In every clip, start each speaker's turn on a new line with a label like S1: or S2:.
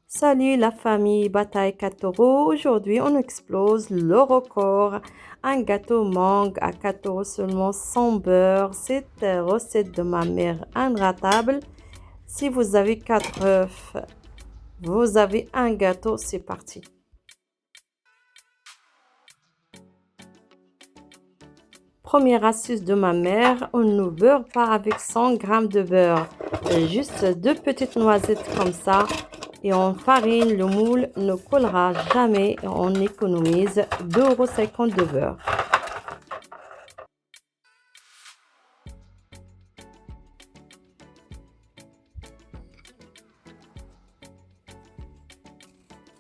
S1: Salut la famille Bataille 4 euros. Aujourd'hui, on explose le record. Un gâteau mangue à 4 euros seulement sans beurre. Cette recette de ma mère inratable. Si vous avez 4 œufs, vous avez un gâteau. C'est parti. Première astuce de ma mère, on ne beurre pas avec 100 g de beurre. Juste deux petites noisettes comme ça. Et on farine, le moule ne collera jamais et on économise 2,50 € de beurre.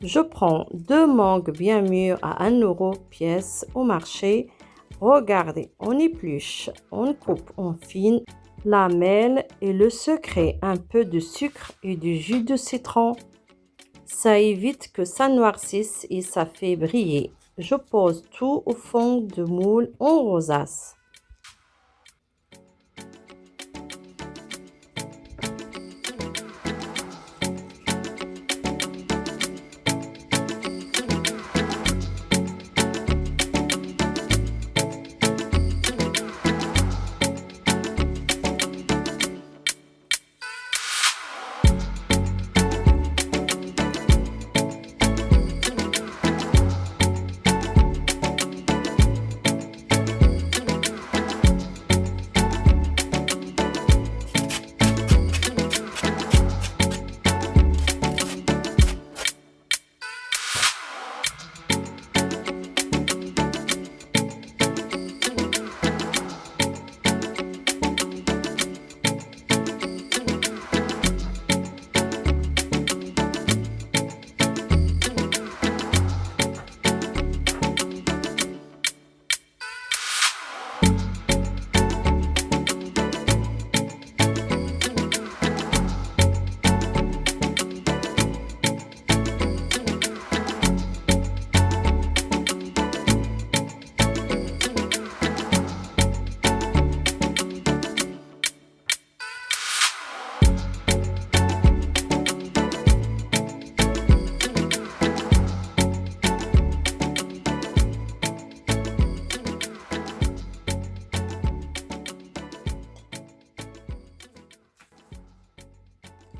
S1: Je prends deux mangues bien mûres à 1 € pièce au marché. Regardez, on épluche, on coupe, on fine, lamelle et le secret, un peu de sucre et du jus de citron. Ça évite que ça noircisse et ça fait briller. Je pose tout au fond de moule en rosace.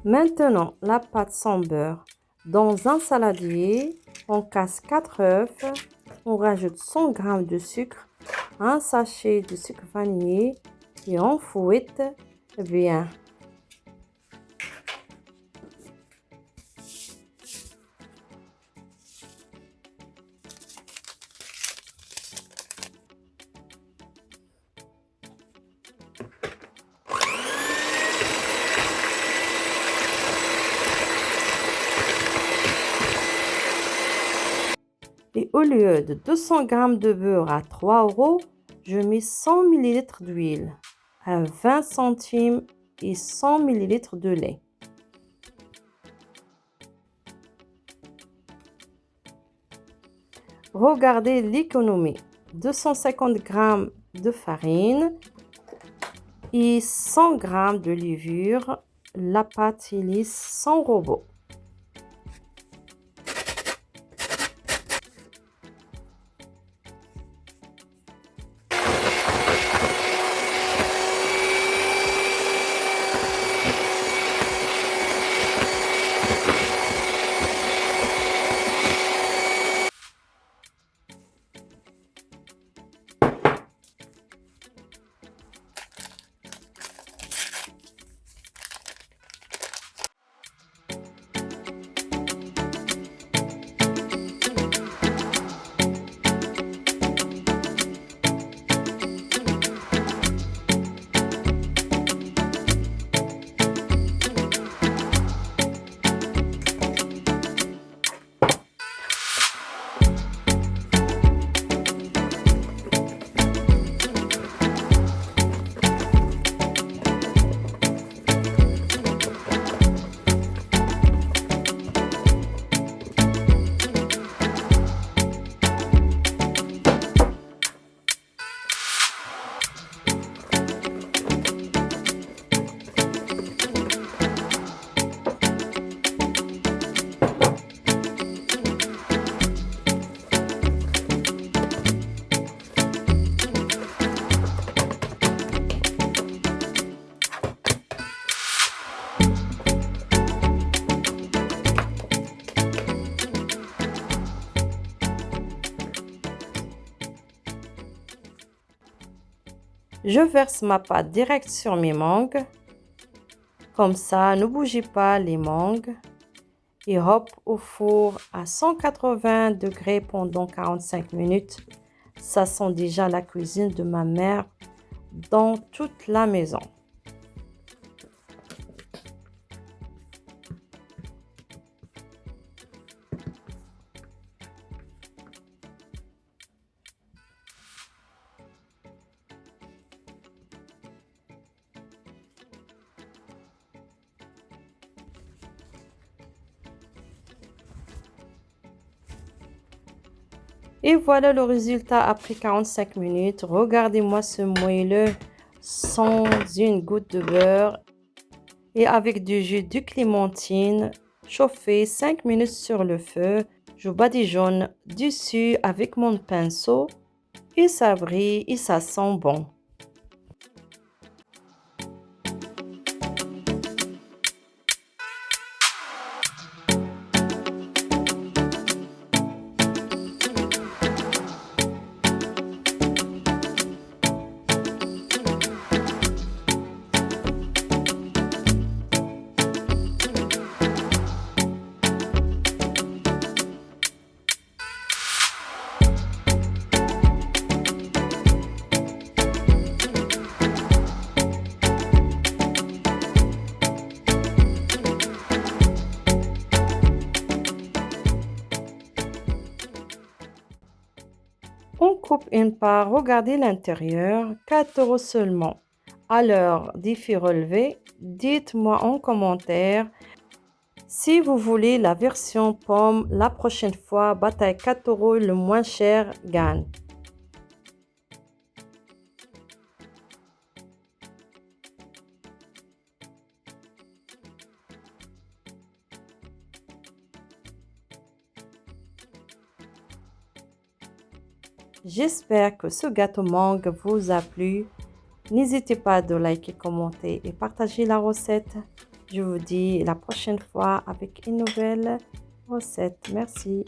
S1: Maintenant, la pâte sans beurre. Dans un saladier, on casse 4 œufs, on rajoute 100 g de sucre, un sachet de sucre vanillé et on fouette bien. Et au lieu de 200 g de beurre à 3 €, je mets 100 ml d'huile à 20 centimes et 100 ml de lait. Regardez l'économie. 250 g de farine et 100 g de levure. La pâte est lisse sans robot. Je verse ma pâte direct sur mes mangues. Comme ça, ne bougez pas les mangues. Et hop, au four à 180 degrés pendant 45 minutes. Ça sent déjà la cuisine de ma mère dans toute la maison. Et voilà le résultat après 45 minutes. Regardez-moi ce moelleux sans une goutte de beurre et avec du jus de clémentine. Chauffé 5 minutes sur le feu. Je badigeonne dessus avec mon pinceau et ça brille et ça sent bon. On coupe une part, regardez l'intérieur, 4 € seulement. Alors, défi relevé, dites-moi en commentaire si vous voulez la version pomme la prochaine fois, bataille 4 € le moins cher gagne. J'espère que ce gâteau mangue vous a plu. N'hésitez pas de liker, commenter et partager la recette. Je vous dis la prochaine fois avec une nouvelle recette. Merci.